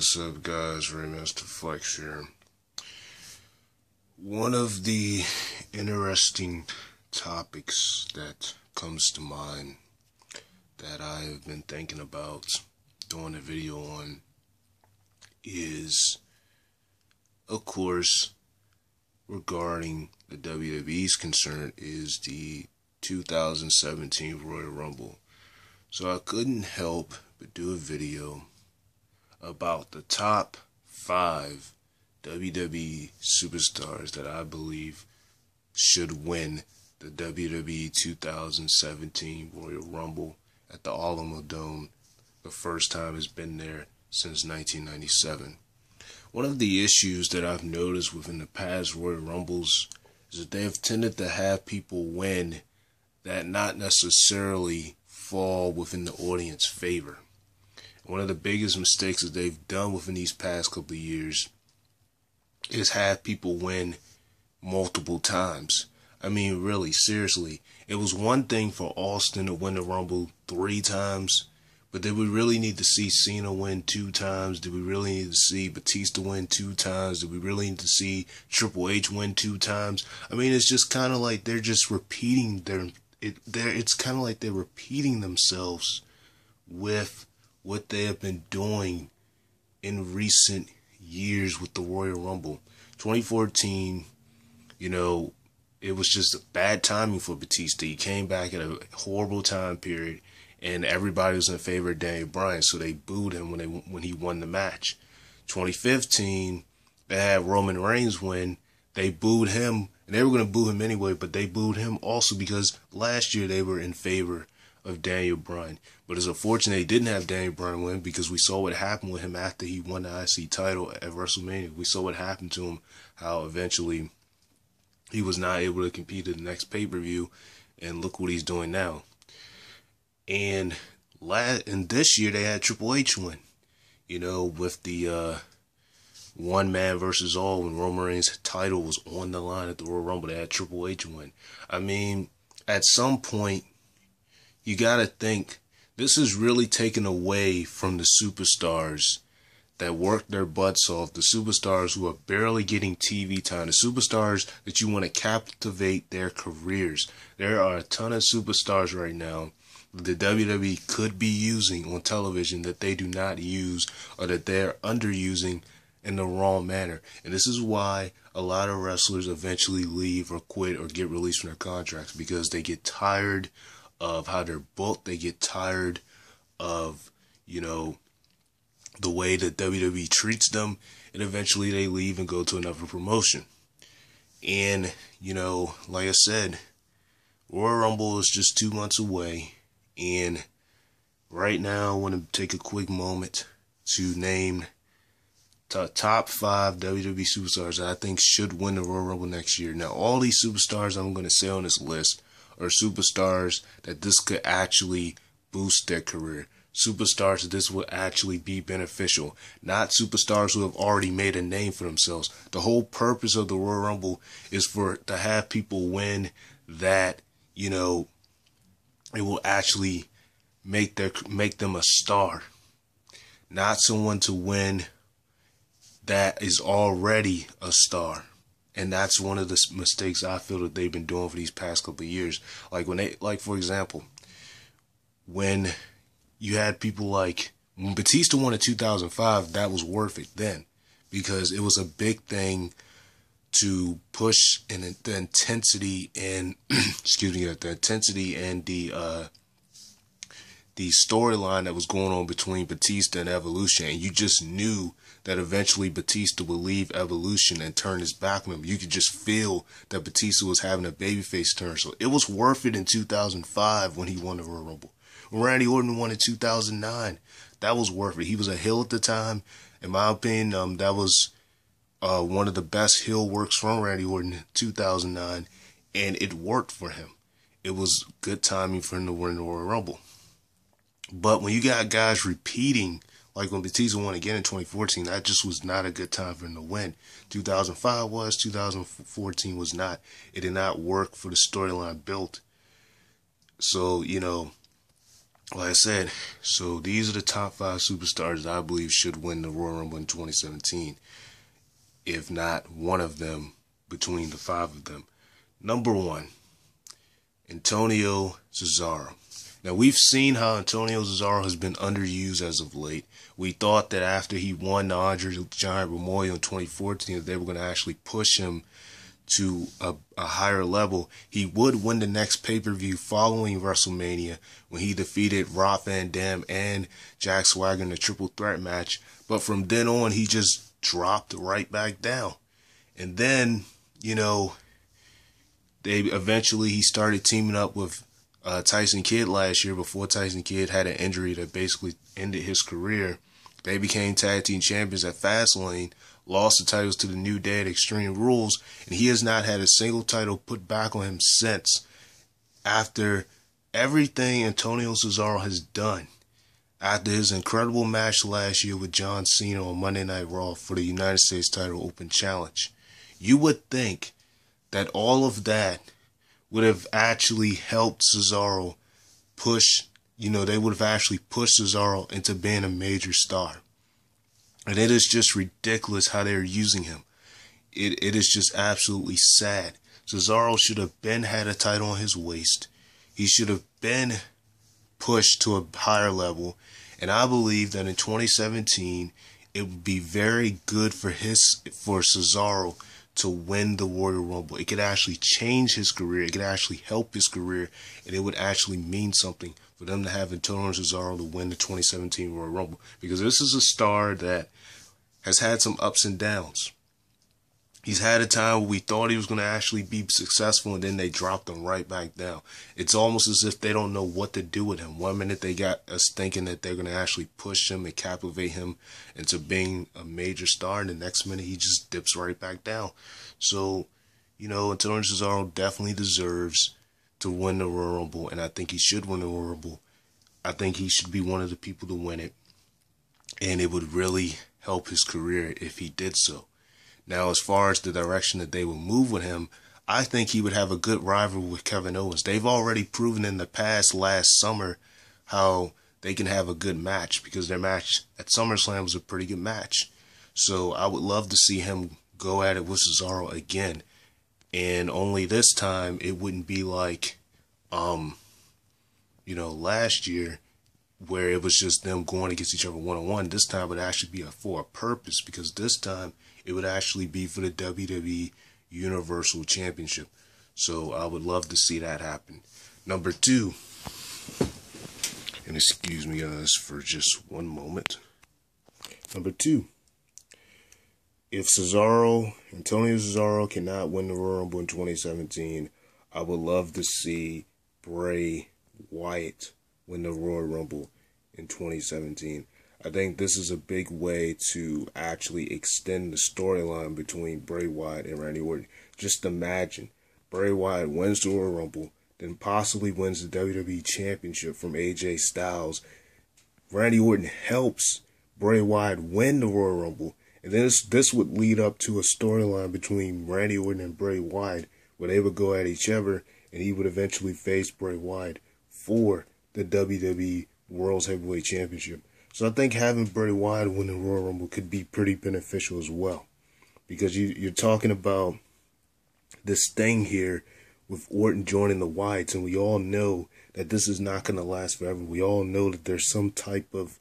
What's up, guys? Raymaster Flex here. One of the interesting topics that comes to mind that I have been thinking about doing a video on is, of course, regarding the WWE's concern, is the 2017 Royal Rumble. So I couldn't help but do a video about the top 5 WWE superstars that I believe should win the WWE 2017 Royal Rumble at the Alamo Dome. The first time it's been there since 1997. One of the issues that I've noticed within the past Royal Rumbles is that they have tended to have people win that not necessarily fall within the audience favor. One of the biggest mistakes that they've done within these past couple of years is have people win multiple times. I mean, really, seriously. It was one thing for Austin to win the Rumble 3 times, but did we really need to see Cena win 2 times? Did we really need to see Batista win 2 times? Did we really need to see Triple H win 2 times? I mean, it's just kind of like they're just repeating it's kind of like they're repeating themselves with what they have been doing in recent years with the Royal Rumble. 2014, it was just bad timing for Batista. He came back at a horrible time period, and everybody was in favor of Daniel Bryan, so they booed him when he won the match. 2015, they had Roman Reigns win. They booed him, and they were going to boo him anyway, but they booed him also because last year they were in favor of Daniel Bryan. But it's unfortunate they didn't have Daniel Bryan win, because we saw what happened with him after he won the IC title at WrestleMania. We saw what happened to him, how eventually he was not able to compete in the next pay-per-view, and look what he's doing now. And this year they had Triple H win, with the one man versus all, when Roman Reigns' title was on the line at the Royal Rumble. They had Triple H win. I mean, at some point, you gotta think, this is really taken away from the superstars that work their butts off, the superstars who are barely getting TV time, the superstars that you want to captivate their careers. There are a ton of superstars right now that the WWE could be using on television that they do not use, or that they're underusing in the wrong manner. And this is why a lot of wrestlers eventually leave or quit or get released from their contracts, because they get tired of how they're booked. They get tired of, the way that WWE treats them, and eventually they leave and go to another promotion. And, like I said, Royal Rumble is just 2 months away, and right now I want to take a quick moment to name the top 5 WWE superstars that I think should win the Royal Rumble next year. Now, all these superstars I'm going to say on this list are superstars that this could actually boost their career. Superstars that this will actually be beneficial. Not superstars who have already made a name for themselves. The whole purpose of the Royal Rumble is to have people win that, it will actually make them a star. Not someone to win that is already a star. And that's one of the mistakes I feel that they've been doing for these past couple of years. For example, when you had people when Batista won in 2005, that was worth it then, because it was a big thing to push the intensity and the storyline that was going on between Batista and Evolution, and you just knew that eventually Batista would leave Evolution and turn his back on him. You could just feel that Batista was having a babyface turn. So it was worth it in 2005 when he won the Royal Rumble. When Randy Orton won in 2009, that was worth it. He was a heel at the time. In my opinion, that was one of the best heel works from Randy Orton in 2009, and it worked for him. It was good timing for him to win the Royal Rumble. But when you got guys repeating, like when Batista won again in 2014, that just was not a good time for him to win. 2005 was, 2014 was not. It did not work for the storyline built. So, like I said, so these are the top 5 superstars that I believe should win the Royal Rumble in 2017, if not one of them between the 5 of them. Number 1, Antonio Cesaro. Now, we've seen how Antonio Cesaro has been underused as of late. We thought that after he won the Andre the Giant Memorial in 2014, that they were going to actually push him to a higher level. He would win the next pay-per-view following WrestleMania when he defeated Rob Van Dam and Jack Swagger in a triple threat match. But from then on, he just dropped right back down. And then, he started teaming up with Tyson Kidd last year before Tyson Kidd had an injury that basically ended his career. They became tag team champions at Fastlane, lost the titles to the New Day at Extreme Rules, and he has not had a single title put back on him since. After everything Antonio Cesaro has done, after his incredible match last year with John Cena on Monday Night Raw for the United States title open challenge, you would think that all of that would have actually helped Cesaro push, they would have actually pushed Cesaro into being a major star. And it is just ridiculous how they're using him. It is just absolutely sad. Cesaro should have had a title on his waist. He should have been pushed to a higher level. And I believe that in 2017, it would be very good for Cesaro to win the Royal Rumble. It could actually change his career. It could actually help his career. And it would actually mean something for them to have Antonio Cesaro to win the 2017 Royal Rumble. Because this is a star that has had some ups and downs. He's had a time where we thought he was going to actually be successful, and then they dropped him right back down. It's almost as if they don't know what to do with him. One minute they got us thinking that they're going to actually push him and captivate him into being a major star, and the next minute he just dips right back down. So, Antonio Cesaro definitely deserves to win the Royal Rumble, and I think he should win the Royal Rumble. I think he should be one of the people to win it, and it would really help his career if he did so. Now, as far as the direction that they would move with him, I think he would have a good rival with Kevin Owens. They've already proven in the past, last summer, how they can have a good match, because their match at SummerSlam was a pretty good match. So I would love to see him go at it with Cesaro again. And only this time, it wouldn't be like, last year, where it was just them going against each other one-on-one. This time it would actually be for a purpose, because this time it would actually be for the WWE Universal Championship. So I would love to see that happen. Number 2, and excuse me guys for just one moment. Number 2, if Antonio Cesaro cannot win the Royal Rumble in 2017, I would love to see Bray Wyatt win the Royal Rumble in 2017. I think this is a big way to actually extend the storyline between Bray Wyatt and Randy Orton. Just imagine Bray Wyatt wins the Royal Rumble, then possibly wins the WWE Championship from AJ Styles. Randy Orton helps Bray Wyatt win the Royal Rumble, and then this would lead up to a storyline between Randy Orton and Bray Wyatt, where they would go at each other, and he would eventually face Bray Wyatt for the WWE World Heavyweight Championship. So I think having Bray Wyatt win the Royal Rumble could be pretty beneficial as well, because you're talking about this thing here with Orton joining the Wyatts, and we all know that this is not going to last forever. We all know that there's some type of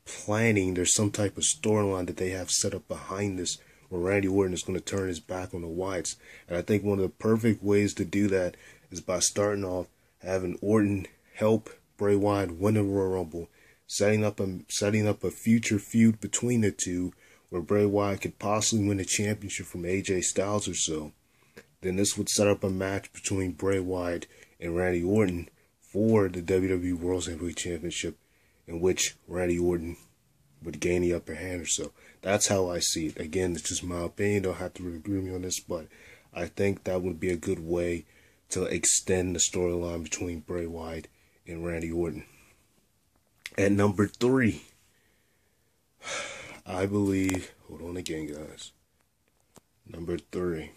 planning, there's some type of storyline that they have set up behind this, where Randy Orton is going to turn his back on the Wyatts. And I think one of the perfect ways to do that is by starting off having Orton help Bray Wyatt win the Royal Rumble, setting up a future feud between the two, where Bray Wyatt could possibly win the championship from AJ Styles or so. Then this would set up a match between Bray Wyatt and Randy Orton for the WWE World Heavyweight Championship, in which Randy Orton would gain the upper hand or so. That's how I see it. Again, it's just my opinion. Don't have to really agree with me on this, but I think that would be a good way to extend the storyline between Bray Wyatt and Randy Orton. At number 3, I believe, hold on again, guys. Number 3,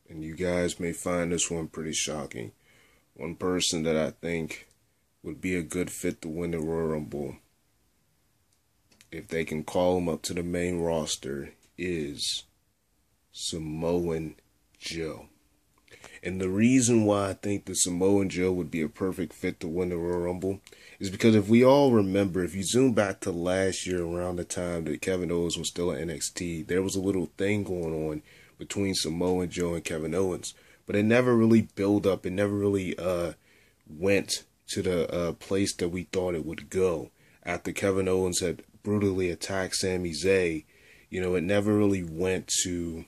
and you guys may find this one pretty shocking. One person that I think would be a good fit to win the Royal Rumble if they can call him up to the main roster is Samoan Joe. And the reason why I think the Samoan Joe would be a perfect fit to win the Royal Rumble is because if we all remember, if you zoom back to last year around the time that Kevin Owens was still at NXT, there was a little thing going on between Samoan Joe and Kevin Owens. But it never really built up. It never really went to the place that we thought it would go. After Kevin Owens had brutally attacked Sami Zayn, it never really went to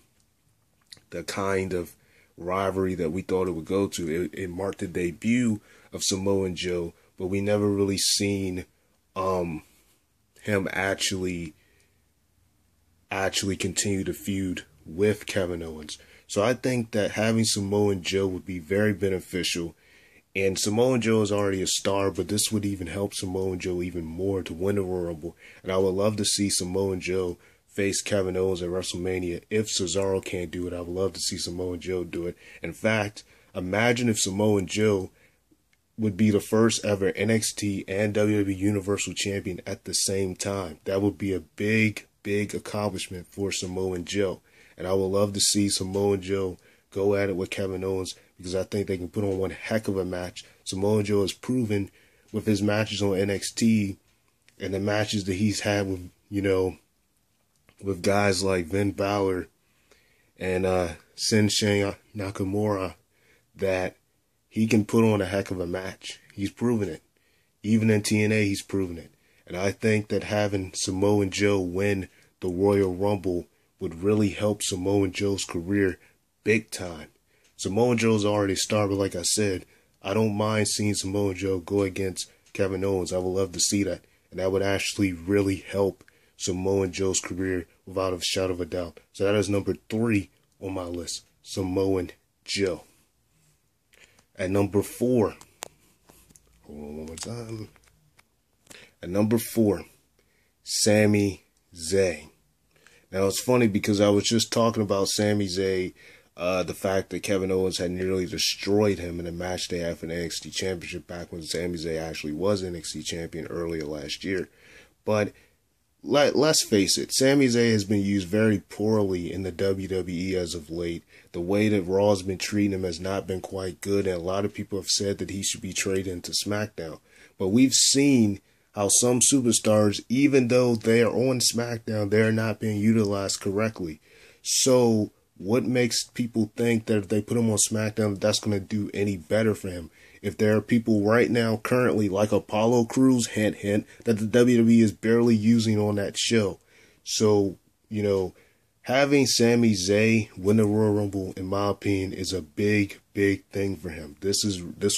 the kind of rivalry that we thought it would go to. It marked the debut of Samoan Joe, but we never really seen him actually continue to feud with Kevin Owens. So I think that having Samoan Joe would be very beneficial. And Samoan Joe is already a star, but this would even help Samoan Joe even more to win the Royal Rumble. And I would love to see Samoan Joe face Kevin Owens at WrestleMania. If Cesaro can't do it, I would love to see Samoan Joe do it. In fact, imagine if Samoan Joe would be the first ever NXT and WWE Universal Champion at the same time. That would be a big, big accomplishment for Samoan Joe. And I would love to see Samoan Joe go at it with Kevin Owens because I think they can put on one heck of a match. Samoan Joe has proven with his matches on NXT and the matches that he's had with, with guys like Finn Balor and Shinsuke Nakamura that he can put on a heck of a match. He's proven it. Even in TNA, he's proven it. And I think that having Samoan Joe win the Royal Rumble would really help Samoan Joe's career big time. Samoan Joe's already a star, but like I said, I don't mind seeing Samoan Joe go against Kevin Owens. I would love to see that. And that would actually really help Samoan Joe's career without a shadow of a doubt. So that is number 3 on my list, Samoan Joe. At number 4, hold on one more time. At number 4, Sami Zayn. Now it's funny because I was just talking about Sami Zayn, the fact that Kevin Owens had nearly destroyed him in a match they had for the NXT Championship back when Sami Zayn actually was NXT Champion earlier last year. But let's face it, Sami Zayn has been used very poorly in the WWE as of late. The way that Raw has been treating him has not been quite good, and a lot of people have said that he should be traded into SmackDown. But we've seen how some superstars, even though they are on SmackDown, they're not being utilized correctly. So what makes people think that if they put him on SmackDown, that's going to do any better for him? If there are people right now currently like Apollo Crews, hint, hint, that the WWE is barely using on that show. So, having Sami Zayn win the Royal Rumble, in my opinion, is a big, big thing for him. This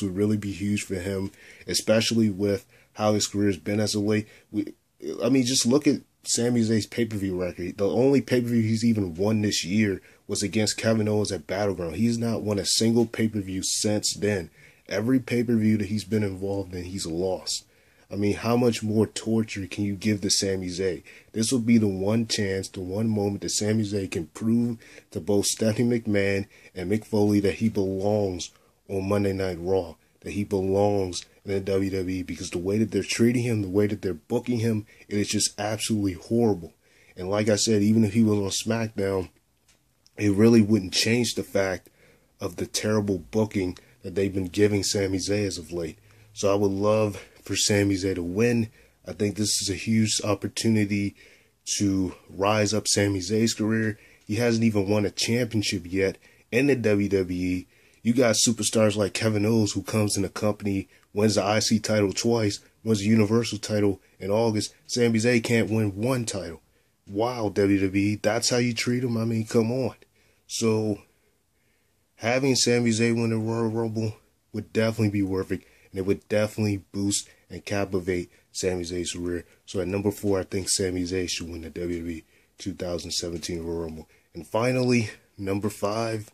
would really be huge for him, especially with how his career has been as of late. Just look at Sami Zayn's pay-per-view record. The only pay-per-view he's even won this year was against Kevin Owens at Battleground. He's not won a single pay-per-view since then. Every pay-per-view that he's been involved in, he's lost. How much more torture can you give to Sami Zayn? This will be the one chance, the one moment that Sami Zayn can prove to both Stephanie McMahon and Mick Foley that he belongs on Monday Night Raw, that he belongs in the WWE, because the way that they're treating him, the way that they're booking him, it is just absolutely horrible. And like I said, even if he was on SmackDown, it really wouldn't change the fact of the terrible booking that they've been giving Sami Zayn as of late. So I would love for Sami Zayn to win. I think this is a huge opportunity to rise up Sami Zayn's career. He hasn't even won a championship yet in the WWE. You got superstars like Kevin Owens, who comes in the company, wins the IC title twice, wins the Universal title in August. Sami Zayn can't win one title. Wow, WWE, that's how you treat him? Come on. So having Sami Zayn win the Royal Rumble would definitely be worth it, and it would definitely boost and captivate Sami Zayn's career. So at number 4, I think Sami Zayn should win the WWE 2017 Royal Rumble. And finally, number 5,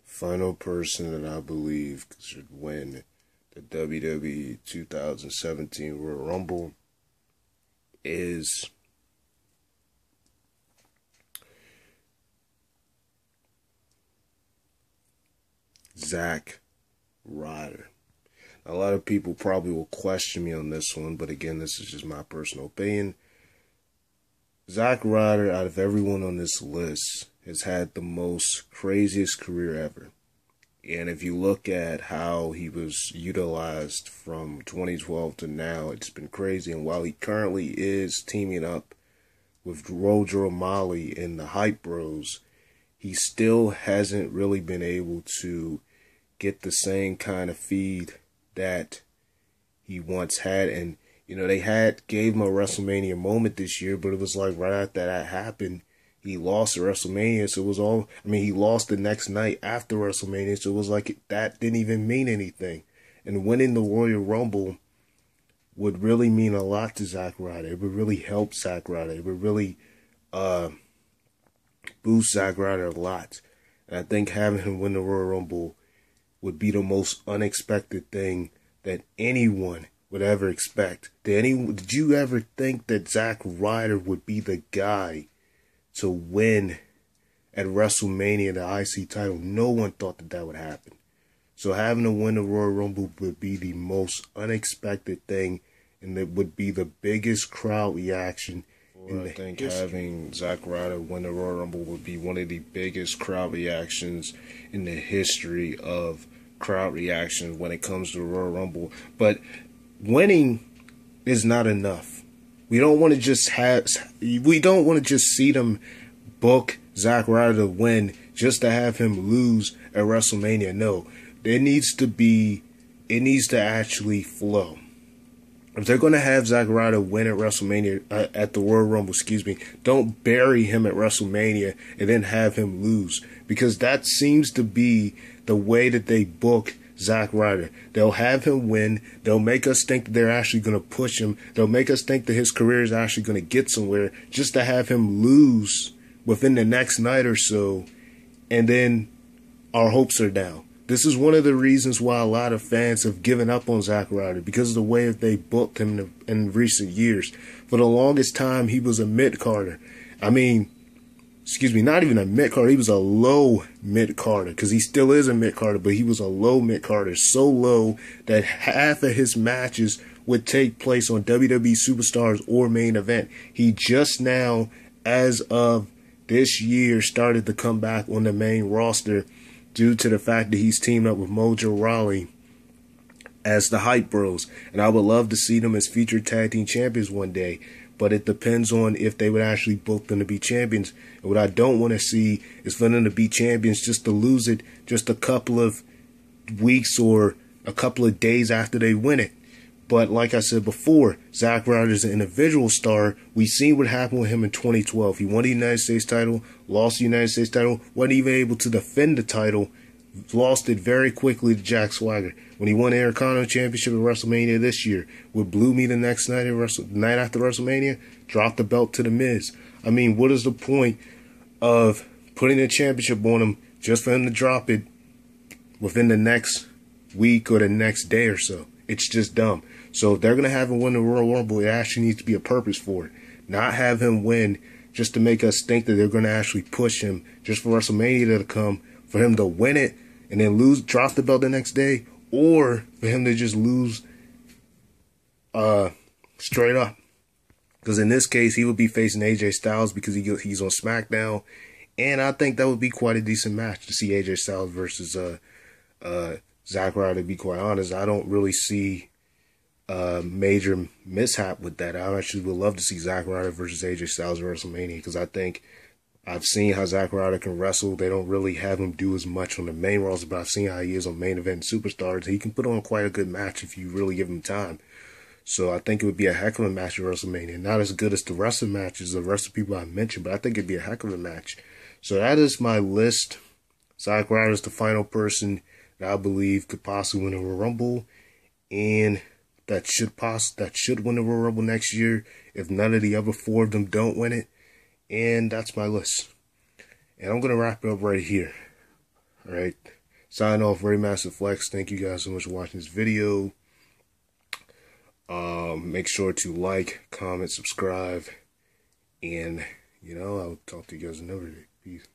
final person that I believe should win the WWE 2017 Royal Rumble is Zack Ryder. A lot of people probably will question me on this one, but again, this is just my personal opinion. Zack Ryder, out of everyone on this list, has had the most craziest career ever. And if you look at how he was utilized from 2012 to now, it's been crazy. And while he currently is teaming up with Roger O'Malley in the Hype Bros, he still hasn't really been able to get the same kind of feed that he once had. And, you know, they gave him a WrestleMania moment this year, but it was like right after that happened, he lost at WrestleMania. So it was all, I mean, he lost the next night after WrestleMania. So it was like that didn't even mean anything. And winning the Royal Rumble would really mean a lot to Zack Ryder. It would really help Zack Ryder. It would really boost Zack Ryder a lot. And I think having him win the Royal Rumble would be the most unexpected thing that anyone would ever expect. Did you ever think that Zack Ryder would be the guy to win at WrestleMania the IC title? No one thought that that would happen. So having to win the Royal Rumble would be the most unexpected thing, and it would be the biggest crowd reaction. I think having Zack Ryder win the Royal Rumble would be one of the biggest crowd reactions in the history of crowd reactions when it comes to the Royal Rumble. But winning is not enough. We don't want to just see them book Zack Ryder to win just to have him lose at WrestleMania. No, it needs to actually flow. If they're going to have Zack Ryder win at WrestleMania, at the Royal Rumble, don't bury him at WrestleMania and then have him lose. Because that seems to be the way that they book Zack Ryder. They'll have him win. They'll make us think that they're actually going to push him. They'll make us think that his career is actually going to get somewhere just to have him lose within the next night or so. And then our hopes are down. This is one of the reasons why a lot of fans have given up on Zack Ryder, because of the way that they booked him in recent years. For the longest time, he was a mid-carder. Not even a mid-carder. He was a low mid-carder, because he still is a mid-carder, but he was a low mid-carder. So low that half of his matches would take place on WWE Superstars or Main Event. He just now, as of this year, started to come back on the main roster, due to the fact that he's teamed up with Mojo Rawley as the Hype Bros. And I would love to see them as featured tag team champions one day. But it depends on if they would actually book them to be champions. And what I don't want to see is for them to be champions just to lose it just a couple of weeks or a couple of days after they win it. But like I said before, Zack Ryder is an individual star. We've seen what happened with him in 2012. He won the United States title, lost the United States title, wasn't even able to defend the title, lost it very quickly to Jack Swagger. When he won the Intercontinental Championship at WrestleMania this year, with Blue Me the next night, night after WrestleMania, dropped the belt to The Miz. I mean, what is the point of putting a championship on him just for him to drop it within the next week or the next day or so? It's just dumb. So if they're going to have him win the Royal Rumble, it actually needs to be a purpose for it. Not have him win just to make us think that they're going to actually push him just for WrestleMania to come, for him to win it and then drop the belt the next day, or for him to just lose straight up. Because in this case, he would be facing AJ Styles because he's on SmackDown. And I think that would be quite a decent match to see AJ Styles versus Zack Ryder. To be quite honest, I don't really see major mishap with that. I actually would love to see Zack Ryder versus AJ Styles at WrestleMania, because I think I've seen how Zack Ryder can wrestle. They don't really have him do as much on the main roster, but I've seen how he is on Main Event and Superstars. He can put on quite a good match if you really give him time. So I think it would be a heck of a match at WrestleMania. Not as good as the rest of the matches, the rest of the people I mentioned, but I think it'd be a heck of a match. So that is my list. Zack Ryder is the final person that I believe could possibly win the Royal Rumble, and that should win the Royal Rumble next year if none of the other four of them don't win it. And that's my list. And I'm going to wrap it up right here. All right. Sign off, Ray Master Flex. Thank you guys so much for watching this video. Make sure to like, comment, subscribe. And, I'll talk to you guys another day. Peace.